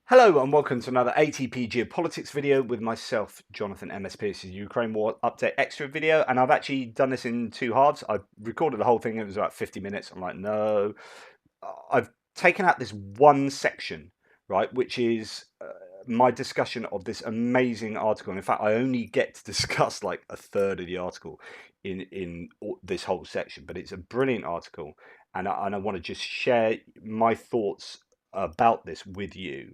Hello and welcome to another ATP Geopolitics video with myself, Jonathan MS Pearce's Ukraine War Update Extra video. And I've actually done this in two halves. I recorded the whole thing, it was about 50 minutes. I'm like, no. I've taken out this one section, right, which is my discussion of this amazing article. And in fact, I only get to discuss like a third of the article in this whole section, but it's a brilliant article. And I want to just share my thoughts about this with you,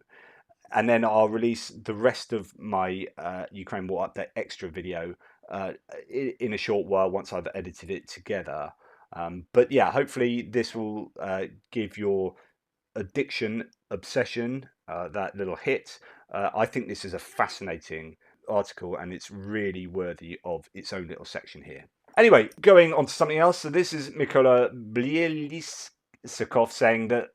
and then I'll release the rest of my Ukraine War Update Extra video in a short while once I've edited it together. But yeah, hopefully this will give your obsession that little hit. I think this is a fascinating article and it's really worthy of its own little section here. Anyway, going on to something else. So this is Mykola Sakov saying that,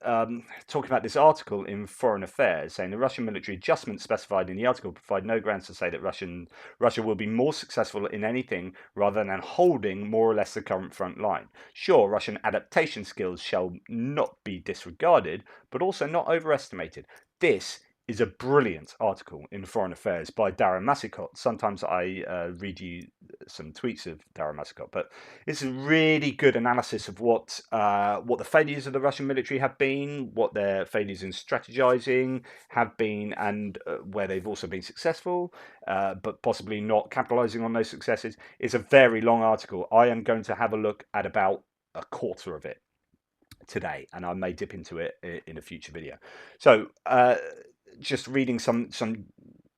talking about this article in Foreign Affairs, saying the Russian military adjustments specified in the article provide no grounds to say that Russia will be more successful in anything rather than holding more or less the current front line. Sure, Russian adaptation skills shall not be disregarded, but also not overestimated. This is a brilliant article in Foreign Affairs by Darren Massicott. Sometimes I read you some tweets of Darren Massicott, but it's a really good analysis of what the failures of the Russian military have been, what their failures in strategizing have been, and where they've also been successful, but possibly not capitalizing on those successes. It's a very long article. I am going to have a look at about a quarter of it today, and I may dip into it in a future video. So just reading some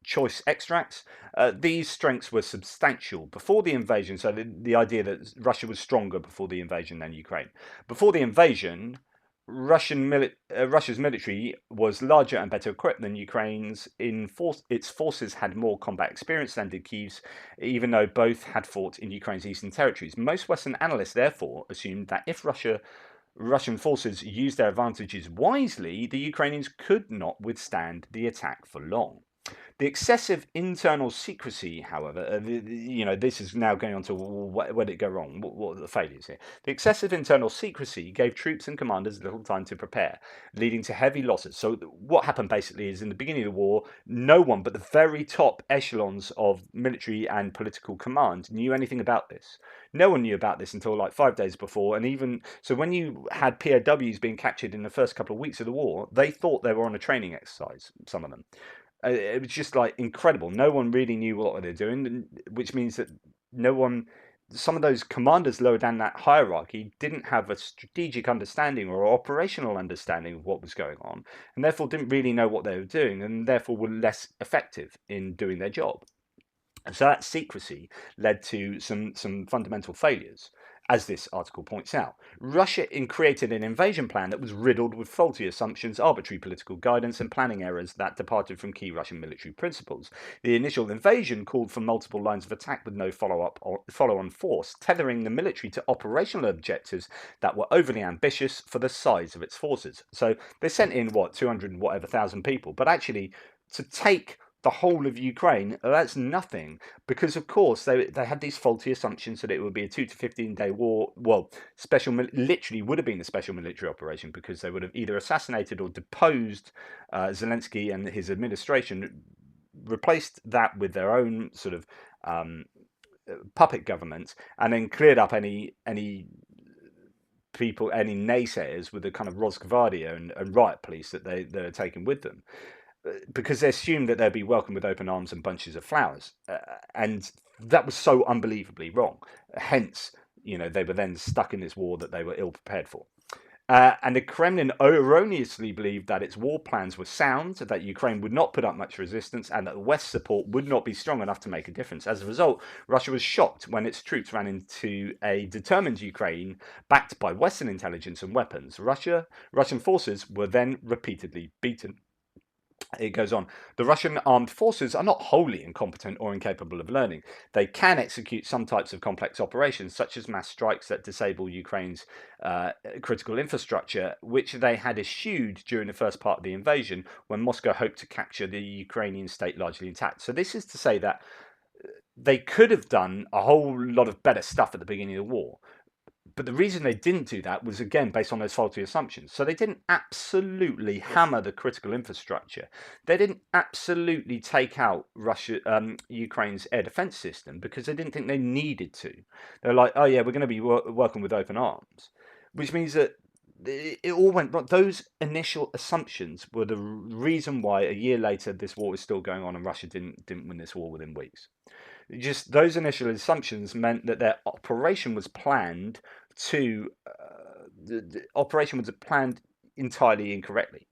choice extracts. These strengths were substantial before the invasion. So the idea that Russia was stronger before the invasion than Ukraine. Before the invasion, Russia's military was larger and better equipped than Ukraine's. Its forces had more combat experience than did Kyiv's, even though both had fought in Ukraine's eastern territories. Most Western analysts, therefore, assumed that if Russian forces used their advantages wisely, the Ukrainians could not withstand the attack for long. The excessive internal secrecy, however, this is now going on to where did it go wrong? What are the failures here? The excessive internal secrecy gave troops and commanders little time to prepare, leading to heavy losses. So what happened basically is in the beginning of the war, no one but the very top echelons of military and political command knew anything about this. No one knew about this until like 5 days before, and even so, when you had POWs being captured in the first couple of weeks of the war, they thought they were on a training exercise, some of them. It was just like incredible. No one really knew what they were doing, which means that some of those commanders lower down that hierarchy didn't have a strategic understanding or operational understanding of what was going on, and therefore didn't really know what they were doing, and therefore were less effective in doing their job. And so that secrecy led to some fundamental failures, as this article points out. Russia created an invasion plan that was riddled with faulty assumptions, arbitrary political guidance, and planning errors that departed from key Russian military principles. The initial invasion called for multiple lines of attack with no follow-on force, tethering the military to operational objectives that were overly ambitious for the size of its forces. So they sent in, 200 and whatever thousand people, but actually to take the whole of Ukraine, that's nothing, because of course they had these faulty assumptions that it would be a 2 to 15 day war. Well, literally would have been a special military operation, because they would have either assassinated or deposed Zelensky and his administration, replaced that with their own sort of puppet government, and then cleared up any people, any naysayers, with the kind of Rosgvardia and riot police that they're taking with them, because they assumed that they'd be welcomed with open arms and bunches of flowers. And that was so unbelievably wrong. Hence, they were then stuck in this war that they were ill prepared for. And the Kremlin erroneously believed that its war plans were sound, that Ukraine would not put up much resistance, and that the West's support would not be strong enough to make a difference. As a result, Russia was shocked when its troops ran into a determined Ukraine backed by Western intelligence and weapons. Russian forces were then repeatedly beaten. It goes on. The Russian armed forces are not wholly incompetent or incapable of learning. They can execute some types of complex operations, such as mass strikes that disable Ukraine's critical infrastructure, which they had eschewed during the first part of the invasion, when Moscow hoped to capture the Ukrainian state largely intact. So this is to say that they could have done a whole lot of better stuff at the beginning of the war, But the reason they didn't do that was, again, based on those faulty assumptions. So they didn't absolutely hammer the critical infrastructure. They didn't absolutely take out Ukraine's air defense system because they didn't think they needed to. They're like, oh yeah, we're going to be working with open arms, which means that it all went wrong. Those initial assumptions were the reason why a year later this war is still going on and Russia didn't win this war within weeks. Just those initial assumptions meant that their operation was planned to the operation was planned entirely incorrectly.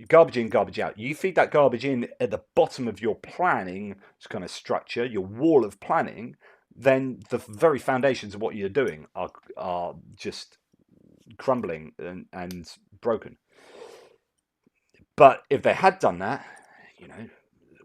Garbage in, garbage out. You feed that garbage in at the bottom of your planning kind of structure, your wall of planning, then the very foundations of what you're doing are just crumbling and broken. But if they had done that, you know,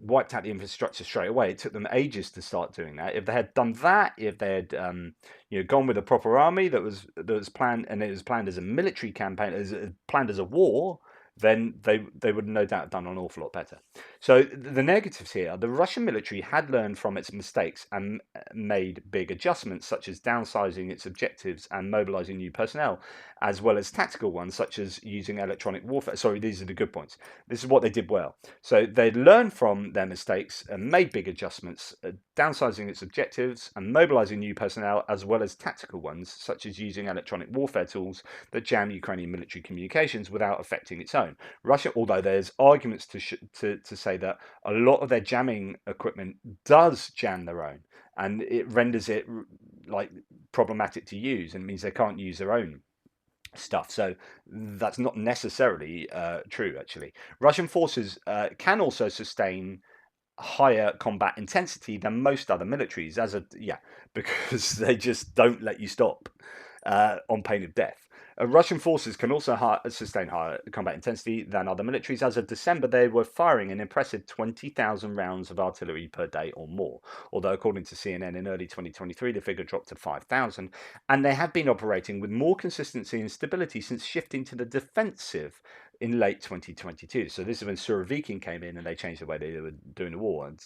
wiped out the infrastructure straight away. It took them ages to start doing that. If they had done that, if they had gone with a proper army that was planned, and it was planned as a military campaign, as planned as a war, then they would no doubt have done an awful lot better. So the negatives here are the Russian military had learned from its mistakes and made big adjustments, such as downsizing its objectives and mobilizing new personnel, as well as tactical ones, such as using electronic warfare. Sorry, these are the good points. This is what they did well. So they learned from their mistakes and made big adjustments, downsizing its objectives and mobilizing new personnel, as well as tactical ones, such as using electronic warfare tools that jam Ukrainian military communications without affecting its own. Russia, although there's arguments to say that a lot of their jamming equipment does jam their own, and it renders it like problematic to use, and means they can't use their own stuff. So that's not necessarily true, actually. Russian forces can also sustain higher combat intensity than most other militaries, because they just don't let you stop on pain of death. Russian forces can also sustain higher combat intensity than other militaries. As of December, they were firing an impressive 20,000 rounds of artillery per day or more, although according to CNN in early 2023, the figure dropped to 5,000, and they have been operating with more consistency and stability since shifting to the defensive in late 2022. So this is when Surovikin came in and they changed the way they were doing the war and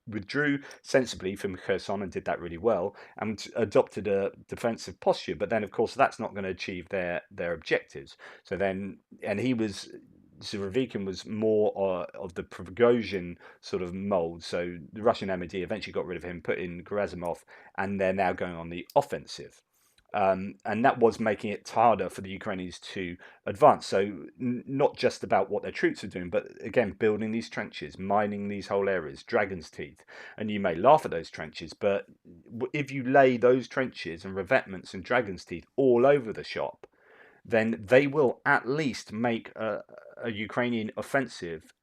withdrew sensibly from Kherson and did that really well and adopted a defensive posture. But then, of course, that's not going to achieve their objectives. So then, and Surovikin was more of the Prigozhin sort of mold. So the Russian MOD eventually got rid of him, put in Gerasimov, and they're now going on the offensive. And that was making it harder for the Ukrainians to advance. So not just about what their troops are doing, but again, building these trenches, mining these whole areas, Dragon's Teeth. And you may laugh at those trenches, but if you lay those trenches and revetments and Dragon's Teeth all over the shop, then they will at least make a Ukrainian offensive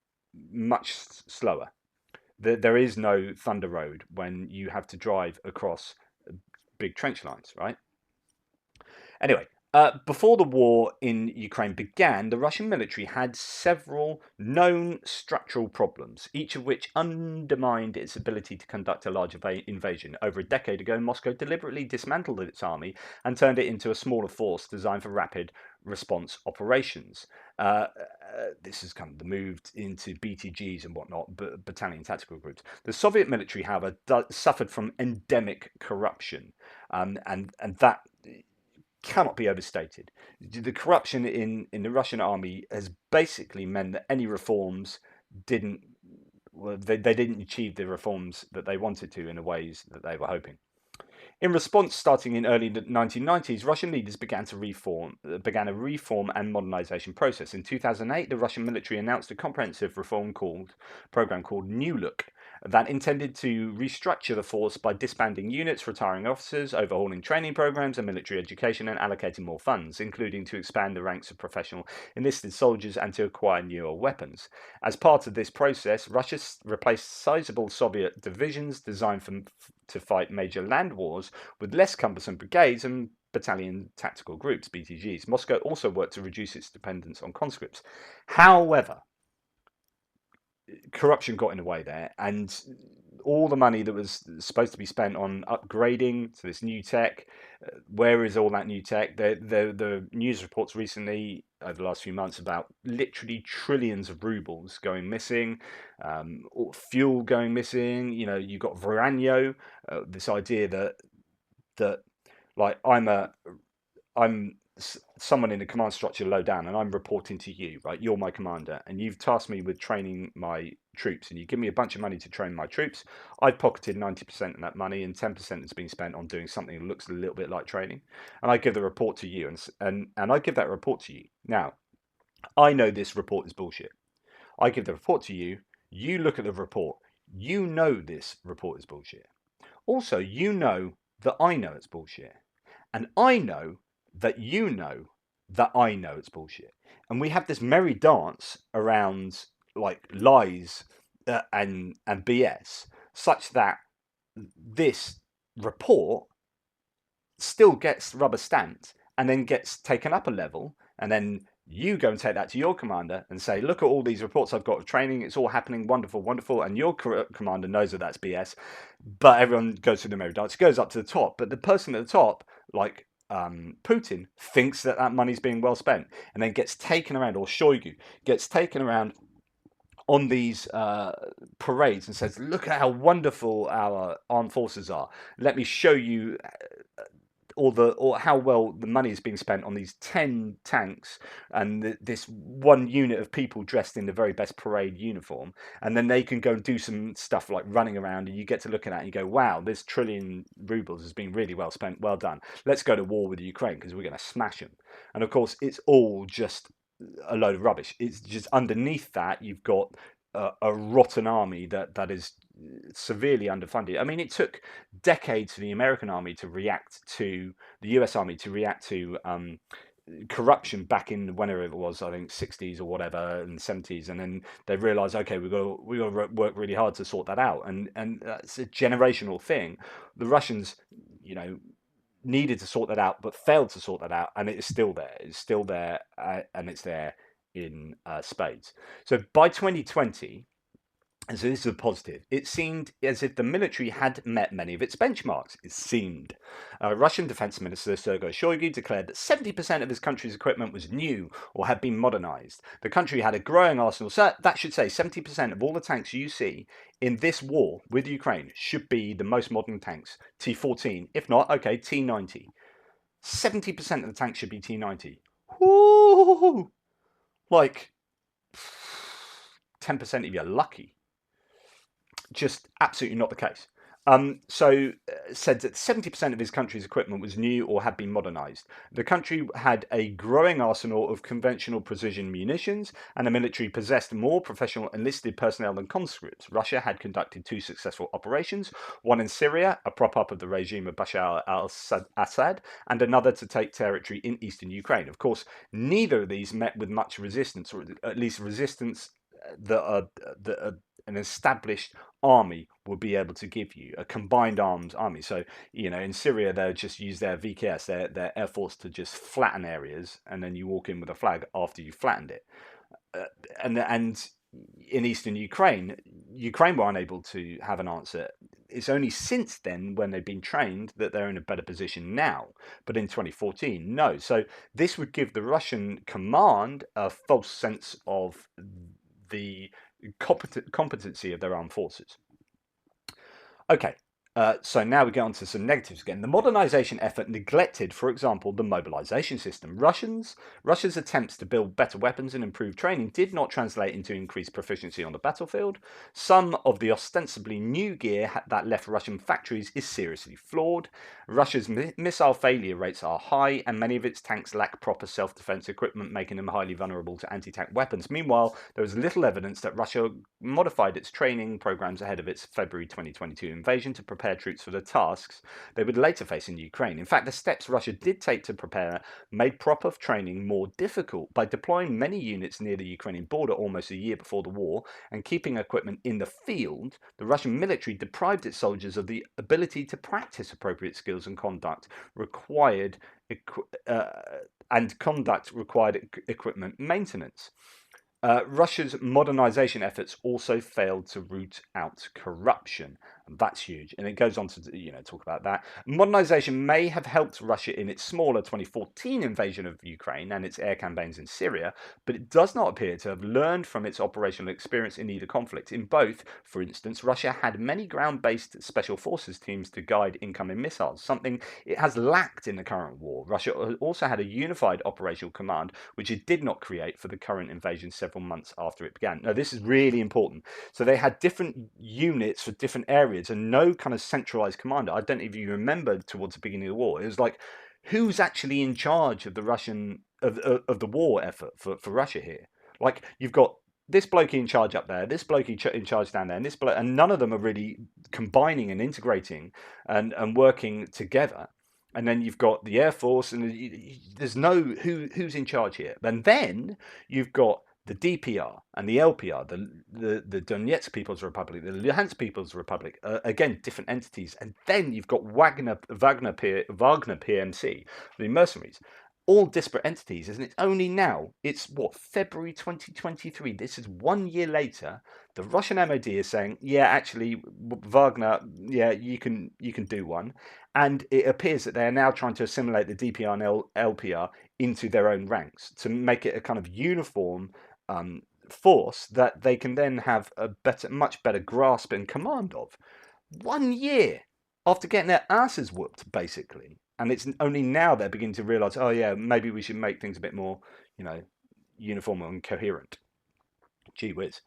much slower. There is no Thunder Road when you have to drive across big trench lines, right? Anyway, before the war in Ukraine began, the Russian military had several known structural problems, each of which undermined its ability to conduct a large invasion. Over a decade ago, Moscow deliberately dismantled its army and turned it into a smaller force designed for rapid response operations. This is kind of the move into BTGs and whatnot, battalion tactical groups. The Soviet military, however, suffered from endemic corruption, and that cannot be overstated. The corruption in the Russian army has basically meant that any reforms didn't they didn't achieve the reforms that they wanted to in the ways that they were hoping. In response, starting in early 1990s, Russian leaders began a reform and modernization process. In 2008, the Russian military announced a comprehensive reform program called New Look that intended to restructure the force by disbanding units, retiring officers, overhauling training programs and military education, and allocating more funds, including to expand the ranks of professional enlisted soldiers and to acquire newer weapons. As part of this process, Russia replaced sizable Soviet divisions designed to fight major land wars with less cumbersome brigades and battalion tactical groups, BTGs. Moscow also worked to reduce its dependence on conscripts. However, corruption got in the way there, and all the money that was supposed to be spent on upgrading to this new tech, where is all that new tech? The news reports recently over the last few months about literally trillions of rubles going missing, fuel going missing. You know, you've got Voranyo, this idea that Like I'm someone in a command structure low down, and I'm reporting to you, right? You're my commander, and you've tasked me with training my troops, and you give me a bunch of money to train my troops. I've pocketed 90% of that money, and 10% has been spent on doing something that looks a little bit like training. And I give the report to you, and I give that report to you. Now, I know this report is bullshit. I give the report to you. You look at the report. You know this report is bullshit. Also, you know that I know it's bullshit. And I know that I know it's bullshit. And we have this merry dance around like lies and BS, such that this report still gets rubber stamped and then gets taken up a level, and then you go and take that to your commander and say, look at all these reports I've got of training, it's all happening, wonderful, wonderful. And your commander knows that that's BS, but everyone goes through the merry dance, goes up to the top. But the person at the top, like Putin, thinks that that money's being well spent, and then gets taken around, or Shoigu gets taken around on these parades and says, look at how wonderful our armed forces are. Let me show you or how well the money is being spent on these 10 tanks and this one unit of people dressed in the very best parade uniform, and then they can go and do some stuff like running around, and you get to look at that and you go, wow, this trillion rubles has been really well spent, well done, let's go to war with Ukraine because we're going to smash them. And of course it's all just a load of rubbish. It's just underneath that you've got a rotten army that is severely underfunded. I mean, it took decades for the American army to react to the US army to react to corruption back in whenever it was, I think 60s or whatever, and 70s, and then they realized, okay, we got to work really hard to sort that out, and that's a generational thing. The Russians, you know, needed to sort that out, but failed to sort that out, and it is still there. It's still there, and it's there in spades. So by 2020, and so this is a positive. It seemed as if the military had met many of its benchmarks. It seemed. Russian Defense Minister Sergei Shoigu declared that 70% of his country's equipment was new or had been modernized. The country had a growing arsenal. So that should say 70% of all the tanks you see in this war with Ukraine should be the most modern tanks, T14. If not, okay, T90. 70% of the tanks should be T90. Woo! Like 10% if you're lucky. Just absolutely not the case. Said that 70% of his country's equipment was new or had been modernized. The country had a growing arsenal of conventional precision munitions, and the military possessed more professional enlisted personnel than conscripts. Russia had conducted 2 successful operations, one in Syria, a prop-up of the regime of Bashar al-Assad, and another to take territory in eastern Ukraine. Of course, neither of these met with much resistance, or at least resistance that an established army will be able to give you, a combined arms army. So, you know, in Syria, they'll just use their VKS, their air force, to just flatten areas, and then you walk in with a flag after you've flattened it. And in eastern Ukraine were unable to have an answer. It's only since then, when they've been trained, that they're in a better position now. But in 2014, no. So this would give the Russian command a false sense of the competency of their armed forces. Okay, so now we get on to some negatives again. The modernization effort neglected, for example, the mobilization system. Russia's attempts to build better weapons and improve training did not translate into increased proficiency on the battlefield. Some of the ostensibly new gear that left Russian factories is seriously flawed. Russia's missile failure rates are high, and many of its tanks lack proper self-defense equipment, making them highly vulnerable to anti-tank weapons. Meanwhile, there is little evidence that Russia modified its training programs ahead of its February 2022 invasion to prepare troops for the tasks they would later face in Ukraine. In fact, the steps Russia did take to prepare made proper training more difficult. By deploying many units near the Ukrainian border almost a year before the war and keeping equipment in the field, the Russian military deprived its soldiers of the ability to practice appropriate skills and conduct required equipment maintenance. Russia's modernization efforts also failed to root out corruption. That's huge. And it goes on to, talk about that. Modernization may have helped Russia in its smaller 2014 invasion of Ukraine and its air campaigns in Syria, but it does not appear to have learned from its operational experience in either conflict. In both, for instance, Russia had many ground-based special forces teams to guide incoming missiles, something it has lacked in the current war. Russia also had a unified operational command, which it did not create for the current invasion several months after it began. Now, this is really important. So they had different units for different areas and no kind of centralized commander. I don't know if you remember towards the beginning of the war, it was like, who's actually in charge of the of the war effort for Russia here? Like, you've got this bloke in charge up there, this bloke in charge down there, and this bloke, and none of them are really combining and integrating and working together. And then you've got the Air Force, and there's no who's in charge here. And then you've got the DPR and the LPR, the Donetsk People's Republic, the Luhansk People's Republic, again, different entities. And then you've got Wagner PMC, the mercenaries, all disparate entities. And it's only now, it's what, February 2023. This is 1 year later. The Russian MOD is saying, yeah, actually, Wagner, yeah, you can do one. And it appears that they are now trying to assimilate the DPR and LPR into their own ranks to make it a kind of uniform force that they can then have a much better grasp and command of. 1 year after getting their asses whooped, basically. And it's only now they're beginning to realise, oh yeah, maybe we should make things a bit more, uniform and coherent. Gee whiz.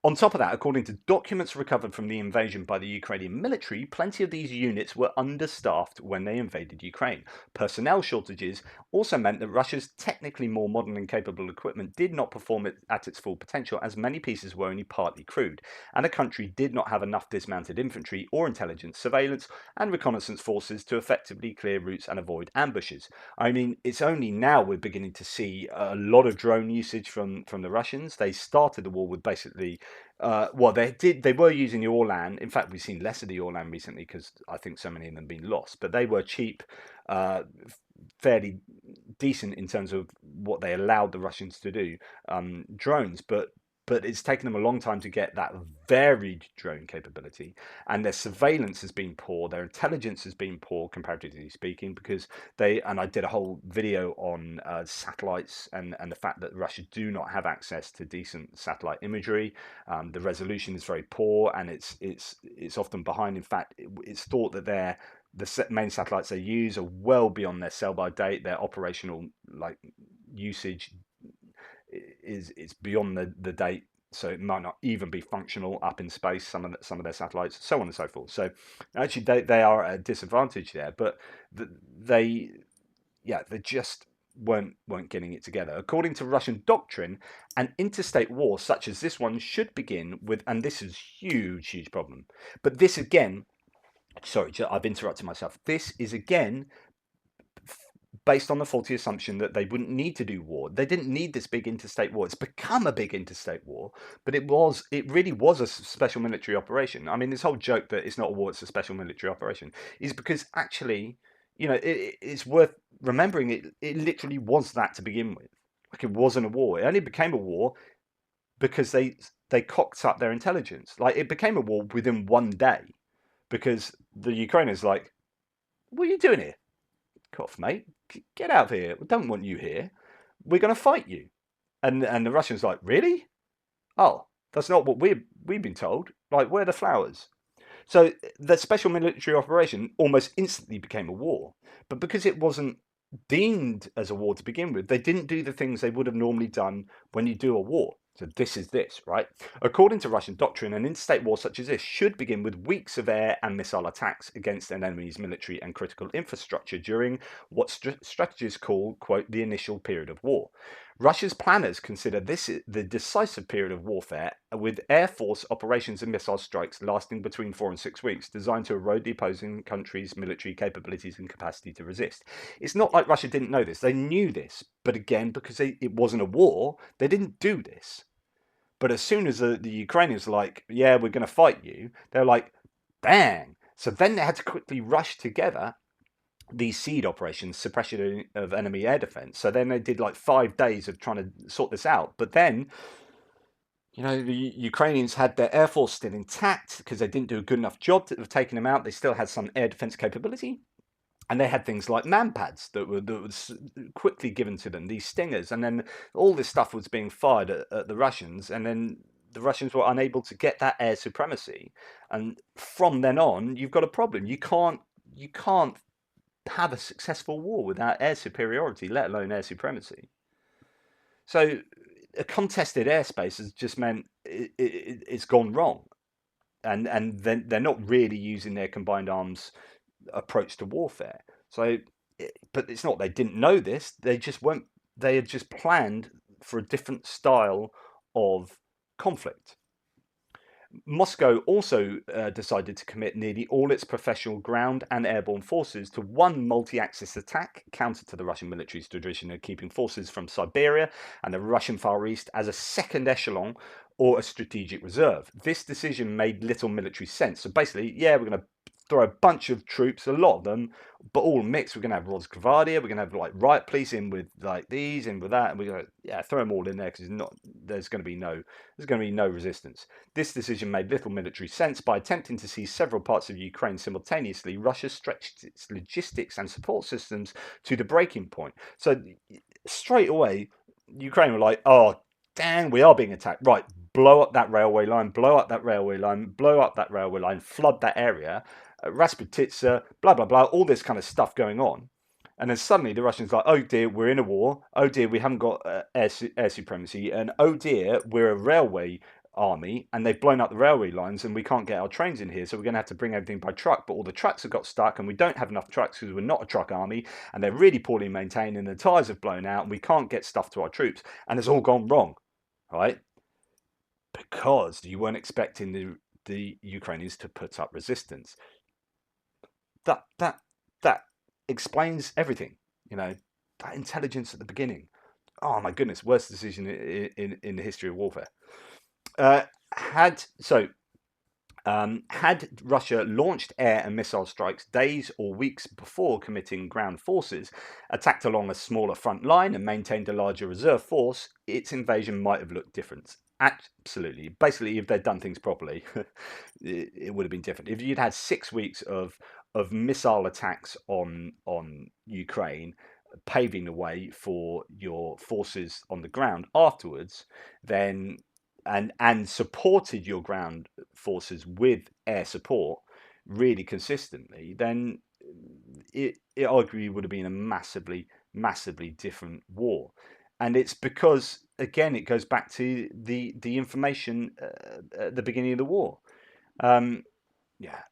On top of that, according to documents recovered from the invasion by the Ukrainian military, plenty of these units were understaffed when they invaded Ukraine. Personnel shortages also meant that Russia's technically more modern and capable equipment did not perform at its full potential, as many pieces were only partly crewed, and the country did not have enough dismounted infantry or intelligence, surveillance, and reconnaissance forces to effectively clear routes and avoid ambushes. I mean, it's only now we're beginning to see a lot of drone usage from the Russians. They started the war with basically they were using the Orlan. In fact, we've seen less of the Orlan recently because I think so many of them have been lost. But they were cheap, fairly decent in terms of what they allowed the Russians to do, drones. But it's taken them a long time to get that varied drone capability, and their surveillance has been poor, their intelligence has been poor, comparatively speaking, because and I did a whole video on satellites and the fact that Russia do not have access to decent satellite imagery. The resolution is very poor, and it's often behind. In fact, it's thought that the main satellites they use are well beyond their sell-by date. Their operational usage is beyond the date, so it might not even be functional up in space. Some of their satellites, so on and so forth. So actually, they are at a disadvantage there. But they just weren't getting it together. According to Russian doctrine, an interstate war such as this one should begin with, and this is huge problem. But this again, sorry, I've interrupted myself. This is again based on the faulty assumption that they wouldn't need to do war. They didn't need this big interstate war. It's become a big interstate war, but it really was a special military operation. I mean, this whole joke that it's not a war, it's a special military operation, is because actually, it's worth remembering it literally was that to begin with. Like, it wasn't a war. It only became a war because they cocked up their intelligence. Like, it became a war within 1 day because the Ukrainians like, what are you doing here? Off, mate. Get out of here. We don't want you here. We're going to fight you. And the Russians like, really? Oh, that's not what we've been told. Like, where are the flowers? So the special military operation almost instantly became a war. But because it wasn't deemed as a war to begin with, they didn't do the things they would have normally done when you do a war. So this is this, right? According to Russian doctrine, an interstate war such as this should begin with weeks of air and missile attacks against an enemy's military and critical infrastructure during what strategists call, quote, the initial period of war. Russia's planners consider this the decisive period of warfare, with Air Force operations and missile strikes lasting between 4 and 6 weeks, designed to erode the opposing country's military capabilities and capacity to resist. It's not like Russia didn't know this. They knew this. But again, because it wasn't a war, they didn't do this. But as soon as the Ukrainians were like, yeah, we're going to fight you, they're like, bang. So then they had to quickly rush together these seed operations, suppression of enemy air defense. So then they did like 5 days of trying to sort this out. But then You know, the Ukrainians had their air force still intact because they didn't do a good enough job of taking them out. They still had some air defense capability. And they had things like manpads that was quickly given to them, these stingers. And then all this stuff was being fired at the Russians. And then the Russians were unable to get that air supremacy. And from then on, you've got a problem. You can't have a successful war without air superiority, let alone air supremacy. So a contested airspace has just meant it's gone wrong, and then they're not really using their combined arms approach to warfare. So, but it's not they didn't know this; they just weren't. They had just planned for a different style of conflict. Moscow also decided to commit nearly all its professional ground and airborne forces to one multi-axis attack, counter to the Russian military's tradition of keeping forces from Siberia and the Russian Far East as a second echelon or a strategic reserve. This decision made little military sense. So basically, yeah, we're going to throw a bunch of troops, a lot of them, but all mixed. We're going to have Rosgvardia, we're going to have like riot police in with like these, in with that, and we're going to throw them all in there because there's going to be no resistance. This decision made little military sense. By attempting to seize several parts of Ukraine simultaneously, Russia stretched its logistics and support systems to the breaking point. So straight away, Ukraine were like, oh, dang, we are being attacked. Right, blow up that railway line, blow up that railway line, blow up that railway line, flood that area, Rasputitsa, blah, blah, blah, all this kind of stuff going on. And then suddenly the Russians are like, oh dear, we're in a war. Oh dear, we haven't got air supremacy. And oh dear, we're a railway army and they've blown up the railway lines and we can't get our trains in here. So we're going to have to bring everything by truck. But all the trucks have got stuck and we don't have enough trucks because we're not a truck army and they're really poorly maintained and the tyres have blown out and we can't get stuff to our troops. And it's all gone wrong, right? Because you weren't expecting the Ukrainians to put up resistance. That explains everything. You know, that intelligence at the beginning. Oh my goodness, worst decision in the history of warfare. Had Russia launched air and missile strikes days or weeks before committing ground forces, attacked along a smaller front line and maintained a larger reserve force, its invasion might have looked different. Absolutely. Basically, if they'd done things properly, it would have been different. If you'd had 6 weeks of missile attacks on Ukraine, paving the way for your forces on the ground afterwards, then and supported your ground forces with air support really consistently, then it arguably would have been a massively different war. And it's because, again, it goes back to the information at the beginning of the war.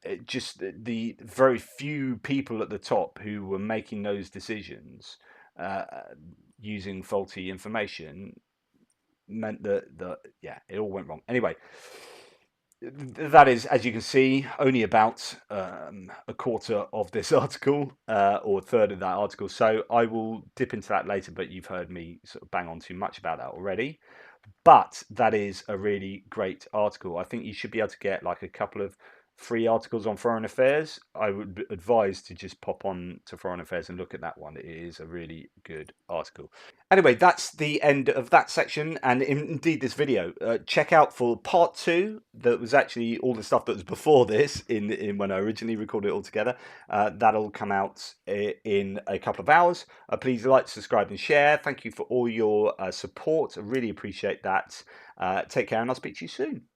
It just the very few people at the top who were making those decisions using faulty information meant that it all went wrong. Anyway, that is, as you can see, only about a quarter of this article or a third of that article. So I will dip into that later, but you've heard me sort of bang on too much about that already. But that is a really great article. I think you should be able to get like a couple of free articles on foreign affairs. I would advise to just pop on to foreign affairs and look at that one. It is a really good article. Anyway, that's the end of that section and indeed this video. Check out for part 2. That was actually all the stuff that was before this in when I originally recorded it all together. That'll come out in a couple of hours. Please like, subscribe and share. Thank you for all your support. I really appreciate that. Take care and I'll speak to you soon.